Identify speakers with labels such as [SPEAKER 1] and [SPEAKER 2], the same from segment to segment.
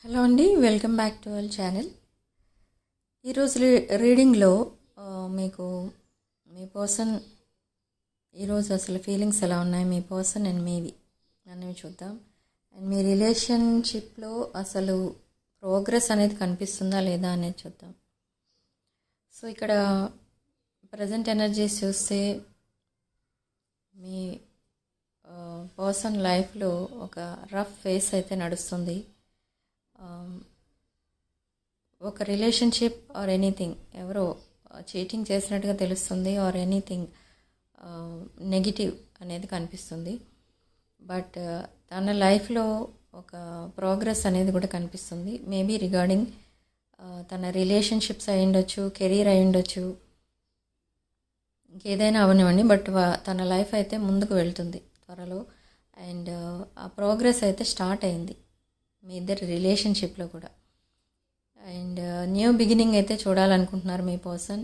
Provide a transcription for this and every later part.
[SPEAKER 1] Hello అండి, welcome back to our channel. ఈరోజు రీడింగ్లో మీకు మీ పర్సన్ ఈరోజు అసలు ఫీలింగ్స్ ఎలా ఉన్నాయి, మీ పర్సన్ అండ్ మీవి అనేవి చూద్దాం. అండ్ మీ రిలేషన్షిప్లో అసలు ప్రోగ్రెస్ అనేది కనిపిస్తుందా లేదా అనేది చూద్దాం. సో ఇక్కడ ప్రజెంట్ ఎనర్జీస్ చూస్తే మీ పర్సన్ లైఫ్లో ఒక రఫ్ ఫేస్ అయితే నడుస్తుంది. ఒక రిలేషన్షిప్ ఆర్ ఎనీథింగ్ ఎవరో చీటింగ్ చేసినట్టుగా తెలుస్తుంది, ఆర్ ఎనీథింగ్ నెగిటివ్ అనేది కనిపిస్తుంది. బట్ తన లైఫ్లో ఒక ప్రోగ్రెస్ అనేది కూడా కనిపిస్తుంది. మేబీ రిగార్డింగ్ తన రిలేషన్షిప్స్ అయి ఉండొచ్చు, కెరీర్ అయి ఉండొచ్చు, ఇంకేదైనా అవనివ్వండి. బట్ తన లైఫ్ అయితే ముందుకు వెళ్తుంది త్వరలో. అండ్ ఆ ప్రోగ్రెస్ అయితే స్టార్ట్ అయింది మీ ఇద్దరి రిలేషన్షిప్లో కూడా. అండ్ న్యూ బిగినింగ్ అయితే చూడాలనుకుంటున్నారు మీ person.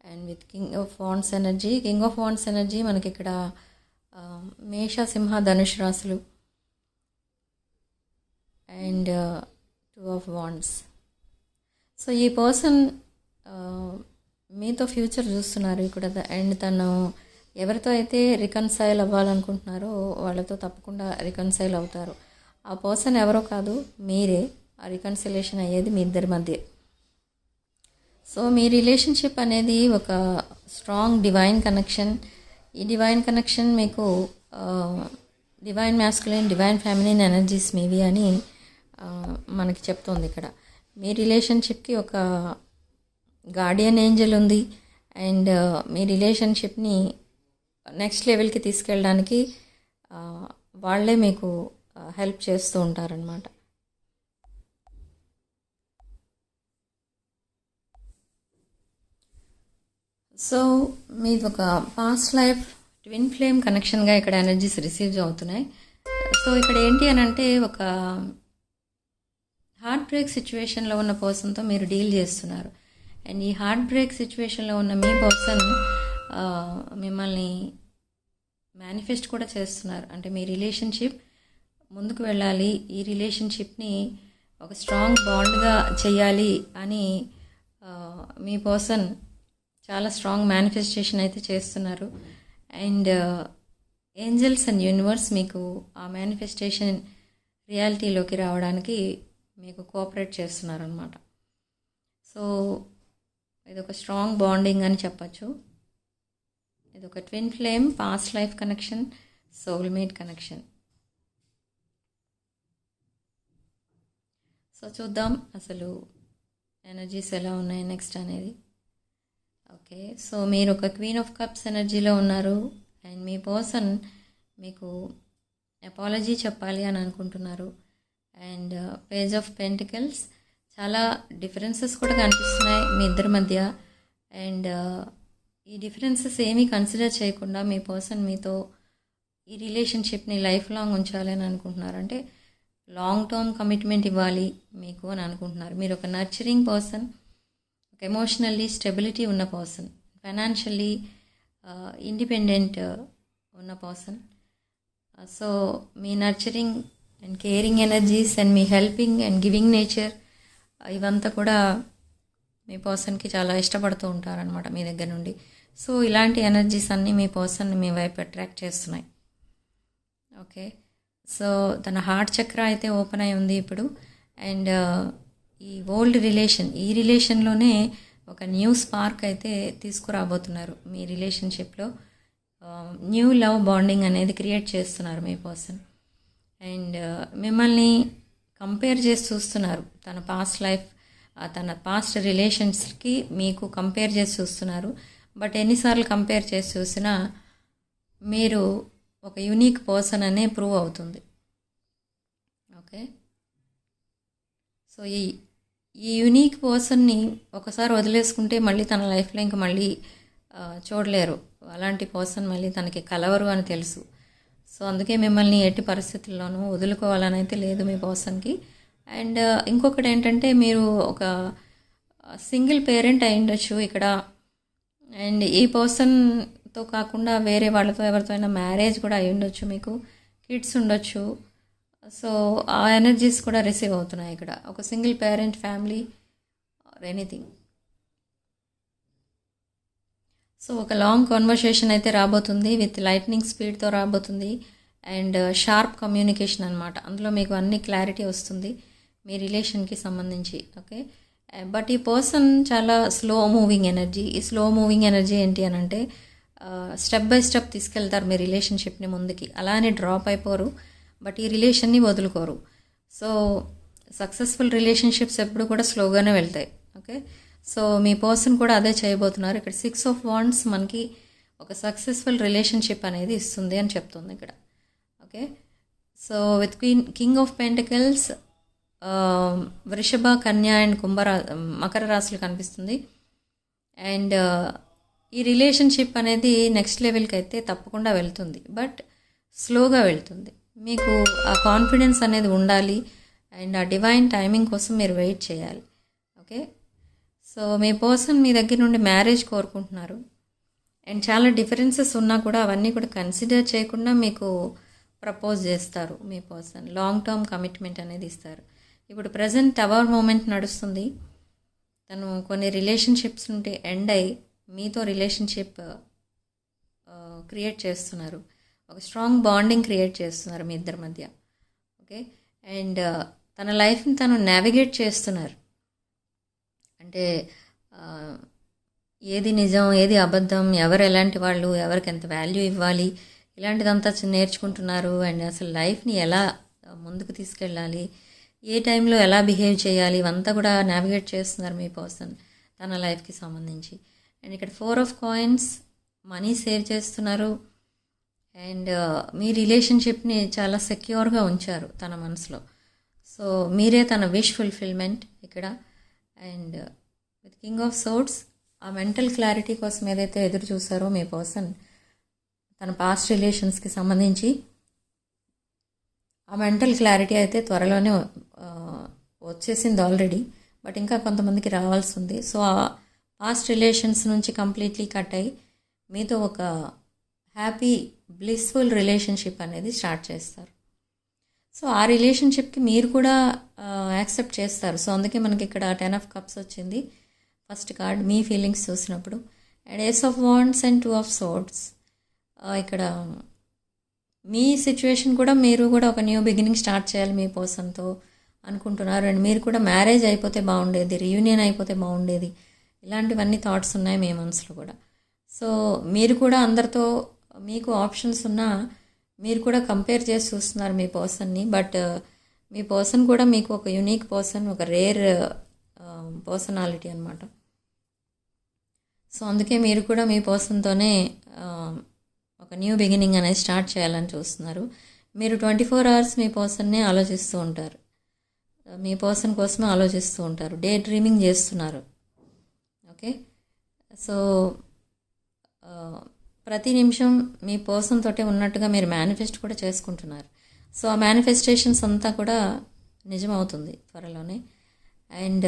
[SPEAKER 1] And with king of wands energy మనకి ఇక్కడ మేష, సింహ, ధనుష్ రాశులు. And 2 of wands. సో ఈ పర్సన్ మీతో ఫ్యూచర్ చూస్తున్నారు ఇక్కడ. అండ్ తను ఎవరితో అయితే రికన్సైల్ అవ్వాలనుకుంటున్నారో వాళ్ళతో తప్పకుండా రికన్సైల్ అవుతారు. ఆ పర్సన్ ఎవరో కాదు, మీరే. ఆ రికన్సిలేషన్ అయ్యేది మీ ఇద్దరి మధ్య. సో మీ రిలేషన్షిప్ అనేది ఒక స్ట్రాంగ్ డివైన్ కనెక్షన్. ఈ డివైన్ కనెక్షన్ మీకు divine masculine, divine feminine energies మీవి అని మనకి చెప్తోంది ఇక్కడ. మీ రిలేషన్షిప్కి ఒక గార్డియన్ ఏంజల్ ఉంది. అండ్ మీ రిలేషన్షిప్ని నెక్స్ట్ లెవెల్కి తీసుకెళ్ళడానికి వాళ్ళే మీకు హెల్ప్ చేస్తూ ఉంటారనమాట. సో మీది ఒక పాస్ట్ లైఫ్ ట్విన్ ఫ్లేమ్ కనెక్షన్గా ఇక్కడ ఎనర్జీస్ రిసీవ్ అవుతున్నాయి. సో ఇక్కడ ఏంటి అని అంటే ఒక హార్ట్ బ్రేక్ సిచ్యువేషన్లో ఉన్న పర్సన్తో మీరు డీల్ చేస్తున్నారు. అండ్ ఈ హార్ట్ బ్రేక్ సిచ్యువేషన్లో ఉన్న మీ పర్సన్ మిమ్మల్ని మేనిఫెస్ట్ కూడా చేస్తున్నారు. అంటే మీ రిలేషన్షిప్ ముందుకు వెళ్ళాలి, ఈ రిలేషన్షిప్ని ఒక స్ట్రాంగ్ బాండ్గా చేయాలి అని మీ పర్సన్ చాలా స్ట్రాంగ్ మేనిఫెస్టేషన్ అయితే చేస్తున్నారు. అండ్ ఏంజల్స్ అండ్ యూనివర్స్ మీకు ఆ మేనిఫెస్టేషన్ రియాలిటీలోకి రావడానికి మీకు కోఆపరేట్ చేస్తున్నారు అనమాట. సో ఇది ఒక స్ట్రాంగ్ బాండింగ్ అని చెప్పచ్చు. ఇది ఒక twin flame past life connection, soulmate connection. So చూద్దాం అసలు ఎనర్జీస్ ఎలా ఉన్నాయి నెక్స్ట్ అనేది. ఓకే, సో మీరు ఒక క్వీన్ ఆఫ్ కప్స్ ఎనర్జీలో ఉన్నారు. అండ్ మీ పర్సన్ మీకు అపాలజీ చెప్పాలి అని అనుకుంటున్నారు. అండ్ పేజ్ ఆఫ్ పెంటికల్స్, చాలా డిఫరెన్సెస్ కూడా కనిపిస్తున్నాయి మీ ఇద్దరి మధ్య. అండ్ ఈ డిఫరెన్సెస్ ఏమీ కన్సిడర్ చేయకుండా మీ పర్సన్ మీతో ఈ రిలేషన్షిప్ని లైఫ్ లాంగ్ ఉంచాలి అని అనుకుంటున్నారు. అంటే లాంగ్ టర్మ్ కమిట్మెంట్ ఇవ్వాలి మీకు అని అనుకుంటున్నారు. మీరు ఒక నర్చరింగ్ పర్సన్, ఒక ఎమోషనల్లీ స్టెబిలిటీ ఉన్న పర్సన్, ఫైనాన్షియల్లీ ఇండిపెండెంట్ ఉన్న person. So me nurturing and caring energies and me helping and giving nature ఇవంతా కూడా మీ పర్సన్కి చాలా ఇష్టపడుతూ ఉంటారనమాట మీ దగ్గర నుండి. సో ఇలాంటి ఎనర్జీస్ అన్నీ మీ పర్సన్ని మీ వైపు అట్రాక్ట్ చేస్తున్నాయి. ఓకే, సో తన హార్ట్ చక్ర అయితే ఓపెన్ అయి ఉంది ఇప్పుడు. అండ్ ఈ ఓల్డ్ రిలేషన్, ఈ రిలేషన్లోనే ఒక న్యూ స్పార్క్ అయితే తీసుకురాబోతున్నారు మీ రిలేషన్షిప్లో. న్యూ లవ్ బాండింగ్ అనేది క్రియేట్ చేస్తున్నారు మీ పర్సన్. అండ్ మిమ్మల్ని కంపేర్ చేసి చూస్తున్నారు. తన పాస్ట్ లైఫ్, తన పాస్ట్ రిలేషన్స్కి మీకు కంపేర్ చేసి చూస్తున్నారు. బట్ ఎన్నిసార్లు కంపేర్ చేసి చూసినా మీరు ఒక యూనిక్ పర్సన్ అనే ప్రూవ్ అవుతుంది. ఓకే, సో ఈ యూనిక్ పర్సన్ని ఒకసారి వదిలేసుకుంటే మళ్ళీ తన లైఫ్లో ఇంకా మళ్ళీ చూడలేరు. అలాంటి పర్సన్ మళ్ళీ తనకి కలవరు అని తెలుసు. సో అందుకే మిమ్మల్ని ఎట్టి పరిస్థితుల్లోనూ వదులుకోవాలని అయితే లేదు మీ పర్సన్కి. అండ్ ఇంకొకటి ఏంటంటే మీరు ఒక సింగిల్ పేరెంట్ అయి ఉండొచ్చు ఇక్కడ. అండ్ ఈ పర్సన్తో కాకుండా వేరే వాళ్ళతో ఎవరితో అయినా మ్యారేజ్ కూడా అయి ఉండొచ్చు, మీకు కిడ్స్ ఉండొచ్చు. సో ఆ ఎనర్జీస్ కూడా రిసీవ్ అవుతున్నాయి ఇక్కడ. ఒక single parent family or anything. So ఒక లాంగ్ కాన్వర్సేషన్ అయితే రాబోతుంది, విత్ లైట్నింగ్ స్పీడ్తో రాబోతుంది. అండ్ షార్ప్ కమ్యూనికేషన్ అనమాట. అందులో మీకు అన్ని క్లారిటీ వస్తుంది మీ రిలేషన్కి సంబంధించి. ఓకే, బట్ ఈ పర్సన్ చాలా స్లో మూవింగ్ ఎనర్జీ. ఈ స్లో మూవింగ్ ఎనర్జీ ఏంటి అని అంటే స్టెప్ బై స్టెప్ తీసుకెళ్తారు మీ రిలేషన్షిప్ని ముందుకి. అలానే డ్రాప్ అయిపోరు, బట్ ఈ రిలేషన్ని వదులుకోరు. సో సక్సెస్ఫుల్ రిలేషన్షిప్స్ ఎప్పుడు కూడా స్లోగానే వెళ్తాయి. ఓకే, సో మీ పర్సన్ కూడా అదే చేయబోతున్నారు. ఇక్కడ 6 ఆఫ్ వాండ్స్ మనకి ఒక సక్సెస్ఫుల్ రిలేషన్షిప్ అనేది ఇస్తుంది అని చెప్తుంది ఇక్కడ. Okay, so with king of pentacles, వృషభ, కన్యా అండ్ మకర రాశులు కనిపిస్తుంది. అండ్ ఈ రిలేషన్షిప్ అనేది నెక్స్ట్ లెవెల్కి అయితే తప్పకుండా వెళ్తుంది, బట్ స్లోగా వెళ్తుంది. మీకు ఆ కాన్ఫిడెన్స్ అనేది ఉండాలి అండ్ ఆ డివైన్ టైమింగ్ కోసం మీరు వెయిట్ చేయాలి. ఓకే, సో మీ పర్సన్ మీ దగ్గర నుండి మ్యారేజ్ కోరుకుంటున్నారు. అండ్ చాలా డిఫరెన్సెస్ ఉన్నా కూడా అవన్నీ కూడా కన్సిడర్ చేయకుండా మీకు ప్రపోజ్ చేస్తారు మీ పర్సన్. లాంగ్ టర్మ్ కమిట్మెంట్ అనేది ఇస్తారు. ఇప్పుడు ప్రజెంట్ టవర్ మూమెంట్ నడుస్తుంది. తను కొన్ని రిలేషన్షిప్స్ నుండి ఎండ్ అయ్యి మీతో రిలేషన్షిప్ క్రియేట్ చేస్తున్నారు. ఒక స్ట్రాంగ్ బాండింగ్ క్రియేట్ చేస్తున్నారు మీ ఇద్దరి మధ్య. ఓకే, అండ్ తన లైఫ్ని తను నావిగేట్ చేస్తున్నారు. అంటే ఏది నిజం, ఏది అబద్ధం, ఎవరు ఎలాంటి వాళ్ళు, ఎవరికి ఎంత వాల్యూ ఇవ్వాలి, ఇలాంటిదంతా నేర్చుకుంటున్నారు. అండ్ అసలు లైఫ్ని ఎలా ముందుకు తీసుకెళ్ళాలి, ఏ టైంలో ఎలా బిహేవ్ చేయాలి, ఇవంతా కూడా నావిగేట్ చేస్తున్నారు మీ పర్సన్ తన లైఫ్కి సంబంధించి. అండ్ ఇక్కడ 4 ఆఫ్ కాయిన్స్, మనీ సేవ్ చేస్తున్నారు. అండ్ మీ రిలేషన్షిప్ని చాలా సెక్యూర్గా ఉంచారు తన మనసులో. సో మీరే తన విష్ ఫుల్ఫిల్మెంట్ ఇక్కడ. And with king of swords, ఆ మెంటల్ క్లారిటీ కోసం ఏదైతే ఎదురు చూసారో మీ పర్సన్ తన పాస్ట్ రిలేషన్స్కి సంబంధించి, ఆ మెంటల్ క్లారిటీ అయితే త్వరలోనే వచ్చేసింది ఆల్రెడీ, బట్ ఇంకా కొంతమందికి రావాల్సి ఉంది. సో ఆ పాస్ట్ రిలేషన్స్ నుంచి కంప్లీట్లీ కట్ అయ్యి మీతో ఒక హ్యాపీ బ్లిస్ఫుల్ రిలేషన్షిప్ అనేది స్టార్ట్ చేస్తారు. సో ఆ రిలేషన్షిప్కి మీరు కూడా యాక్సెప్ట్ చేస్తారు. సో అందుకే మనకి ఇక్కడ 10 ఆఫ్ కప్స్ వచ్చింది ఫస్ట్ కార్డ్ మీ ఫీలింగ్స్ చూసినప్పుడు. And ace of wands and 2 of swords. ఇక్కడ మీ సిచ్యువేషన్ కూడా, మీరు కూడా ఒక న్యూ బిగినింగ్ స్టార్ట్ చేయాలి మీ పర్సన్తో అనుకుంటున్నారు. అండ్ మీరు కూడా మ్యారేజ్ అయిపోతే బాగుండేది, రీయూనియన్ అయిపోతే బాగుండేది, ఇలాంటివన్నీ థాట్స్ ఉన్నాయి మీ మనసులో కూడా. సో మీరు కూడా అందరితో మీకు ఆప్షన్స్ ఉన్నా మీరు కూడా కంపేర్ చేసి చూస్తున్నారు మీ పర్సన్ని. బట్ మీ పర్సన్ కూడా మీకు ఒక యూనిక్ పర్సన్, ఒక రేర్ పర్సనాలిటీ అనమాట. సో అందుకే మీరు కూడా మీ పర్సన్తోనే ఒక న్యూ బిగినింగ్ అనేది స్టార్ట్ చేయాలని చూస్తున్నారు. మీరు 24 hours మీ పర్సన్నే ఆలోచిస్తూ ఉంటారు, మీ పర్సన్ కోసమే ఆలోచిస్తూ ఉంటారు, డే డ్రీమింగ్ చేస్తున్నారు. ఓకే, సో ప్రతి నిమిషం మీ పర్సన్ తోటే ఉన్నట్టుగా మీరు మేనిఫెస్ట్ కూడా చేసుకుంటున్నారు. సో ఆ మేనిఫెస్టేషన్స్ అంతా కూడా నిజమవుతుంది త్వరలోనే. అండ్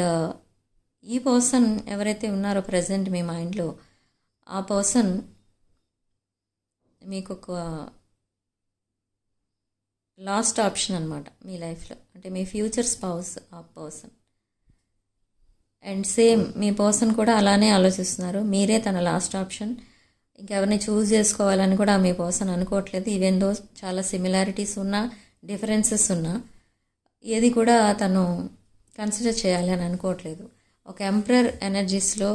[SPEAKER 1] ఈ పర్సన్ ఎవరైతే ఉన్నారో ప్రజెంట్ మీ మైండ్లో, ఆ పర్సన్ మీకు ఒక లాస్ట్ ఆప్షన్ అనమాట మీ లైఫ్లో. అంటే మీ ఫ్యూచర్ స్పౌస్ ఆ person. And same me person కూడా అలానే ఆలోచిస్తున్నారు, మీరే తన లాస్ట్ ఆప్షన్, ఇంకెవరిని చూస్ చేసుకోవాలని కూడా మీ పర్సన్ అనుకోవట్లేదు. ఈవెన్ దో చాలా సిమిలారిటీస్ ఉన్నా, డిఫరెన్సెస్ ఉన్నా, ఏది కూడా తను కన్సిడర్ చేయాలని అనుకోవట్లేదు. ఒక ఎంపరర్ ఎనర్జీస్లో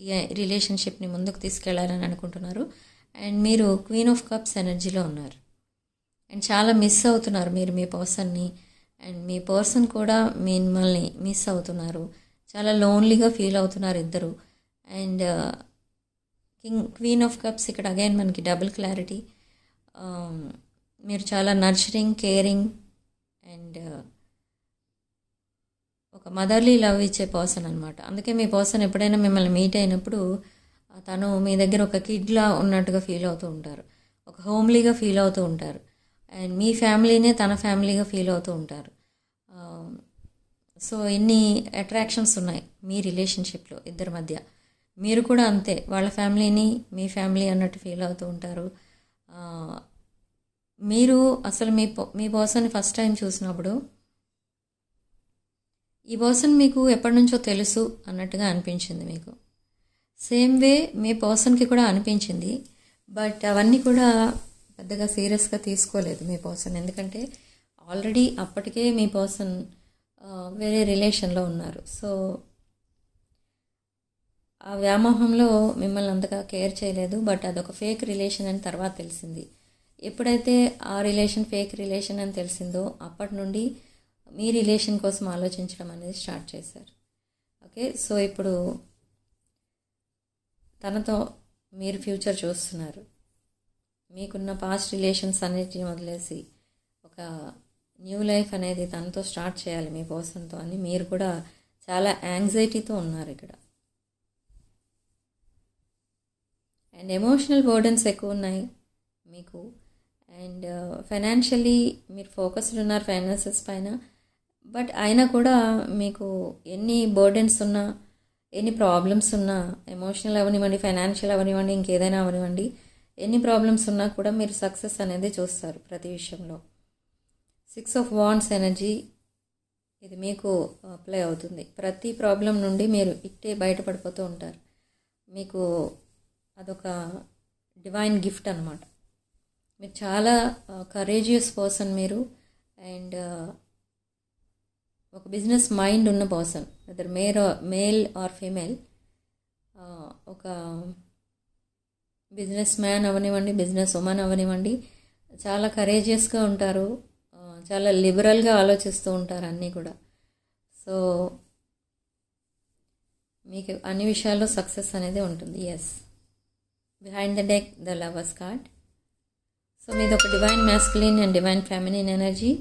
[SPEAKER 1] ఈ రిలేషన్షిప్ని ముందుకు తీసుకెళ్లాలని అనుకుంటున్నారు. అండ్ మీరు క్వీన్ ఆఫ్ కప్స్ ఎనర్జీలో ఉన్నారు. అండ్ చాలా మిస్ అవుతున్నారు మీరు మీ పర్సన్ని. అండ్ మీ పర్సన్ కూడా మిమ్మల్ని మిస్ అవుతున్నారు, చాలా లోన్లీగా ఫీల్ అవుతున్నారు ఇద్దరు. అండ్ క్వీన్ ఆఫ్ కప్స్ ఇక్కడ అగైన్ మనకి డబుల్ క్లారిటీ. మీరు చాలా నర్చరింగ్, కేరింగ్ అండ్ ఒక మదర్లీ లవ్ ఇచ్చే పర్సన్ అనమాట. అందుకే మీ పర్సన్ ఎప్పుడైనా మిమ్మల్ని మీట్ అయినప్పుడు తను మీ దగ్గర ఒక కిడ్లా ఉన్నట్టుగా ఫీల్ అవుతూ ఉంటారు, ఒక హోమ్లీగా ఫీల్ అవుతూ ఉంటారు. అండ్ మీ ఫ్యామిలీనే తన ఫ్యామిలీగా ఫీల్ అవుతూ ఉంటారు. సో ఇన్ని అట్రాక్షన్స్ ఉన్నాయి మీ రిలేషన్షిప్లో ఇద్దరి మధ్య. మీరు కూడా అంతే, వాళ్ళ ఫ్యామిలీని మీ ఫ్యామిలీ అన్నట్టు ఫీల్ అవుతూ ఉంటారు. మీరు అసలు మీ పర్సన్ ఫస్ట్ టైం చూసినప్పుడు ఈ పర్సన్ మీకు ఎప్పటి నుంచో తెలుసు అన్నట్టుగా అనిపించింది మీకు. సేమ్ వే మీ పర్సన్కి కూడా అనిపించింది. బట్ అవన్నీ కూడా పెద్దగా సీరియస్గా తీసుకోలేదు మీ పర్సన్. ఎందుకంటే ఆల్రెడీ అప్పటికే మీ పర్సన్ వేరే రిలేషన్లో ఉన్నారు. సో ఆ వ్యామోహంలో మిమ్మల్ని అంతగా కేర్ చేయలేదు. బట్ అదొక ఫేక్ రిలేషన్ అని తర్వాత తెలిసింది. ఎప్పుడైతే ఆ రిలేషన్ ఫేక్ రిలేషన్ అని తెలిసిందో అప్పటి నుండి మీ రిలేషన్ కోసం ఆలోచించడం అనేది స్టార్ట్ చేశారు. ఓకే, సో ఇప్పుడు తనతో మీరు ఫ్యూచర్ చూస్తున్నారు. మీకున్న పాస్ట్ రిలేషన్స్ అన్నిటిని వదిలేసి ఒక న్యూ లైఫ్ అనేది తనతో స్టార్ట్ చేయాలి మీ పర్సన్తో అని మీరు కూడా చాలా యాంగ్జైటీతో ఉన్నారు ఇక్కడ. అండ్ ఎమోషనల్ బర్డన్స్ ఎక్కువ ఉన్నాయి మీకు. అండ్ ఫైనాన్షియల్లీ మీరు ఫోకస్డ్ ఉన్నారు ఫైనాన్సెస్ పైన. బట్ అయినా కూడా మీకు ఎన్ని బర్డెన్స్ ఉన్నా, ఎన్ని ప్రాబ్లమ్స్ ఉన్నా, ఎమోషనల్ అవనివ్వండి, ఫైనాన్షియల్ అవనివ్వండి, ఇంకేదైనా అవనివ్వండి, ఎన్ని ప్రాబ్లమ్స్ ఉన్నా కూడా మీరు సక్సెస్ అనేది చూస్తారు ప్రతి విషయంలో. 6 ఆఫ్ వాండ్స్ ఎనర్జీ ఇది మీకు అప్లై అవుతుంది. ప్రతి ప్రాబ్లం నుండి మీరు ఇట్టే బయటపడిపోతూ ఉంటారు. మీకు అదొక డివైన్ గిఫ్ట్ అనమాట. మీరు చాలా కరేజియస్ పర్సన్ మీరు. అండ్ ఒక బిజినెస్ మైండ్ ఉన్న person, weather male or female. ఒక బిజినెస్ మ్యాన్ అవనివ్వండి, బిజినెస్ ఉమెన్ అవనివ్వండి, చాలా కరేజియస్గా ఉంటారు. చాలా లిబరల్గా ఆలోచిస్తూ ఉంటారు అన్నీ కూడా. సో మీకు అన్ని విషయాల్లో సక్సెస్ అనేది ఉంటుంది. Yes, behind the deck the lovers card. So మీది ఒక divine masculine and divine feminine energy.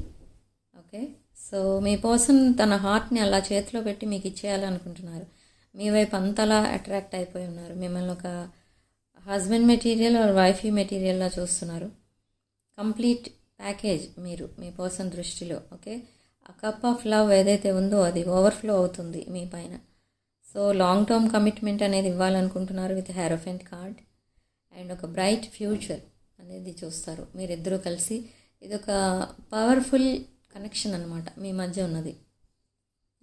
[SPEAKER 1] Okay, so మీ పర్సన్ తన హార్ట్ని అలా చేతిలో పెట్టి మీకు ఇచ్చేయాలనుకుంటున్నారు. మీ వైపు అంతలా అట్రాక్ట్ అయిపోయి ఉన్నారు. మిమ్మల్ని ఒక హస్బెండ్ మెటీరియల్ ఆర్ వైఫీ మెటీరియల్లా చూస్తున్నారు. కంప్లీట్ ప్యాకేజ్ మీరు మీ పర్సన్ దృష్టిలో. ఓకే, ఆ కప్ ఆఫ్ లవ్ ఏదైతే ఉందో అది ఓవర్ఫ్లో అవుతుంది మీ పైన. సో లాంగ్ టర్మ్ కమిట్మెంట్ అనేది ఇవ్వాలనుకుంటున్నారు విత్ హెరోఫెంట్ కార్డ్. అండ్ ఒక బ్రైట్ ఫ్యూచర్ అనేది చూస్తారు మీరిద్దరూ కలిసి. ఇదొక పవర్ఫుల్ కనెక్షన్ అనమాట మీ మధ్య ఉన్నది.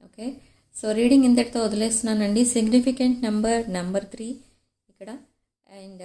[SPEAKER 1] ఓకే, సో రీడింగ్ ఇంతటితో వదిలేస్తున్నానండి. సిగ్నిఫికెంట్ నెంబర్ 3 ఇక్కడ. అండ్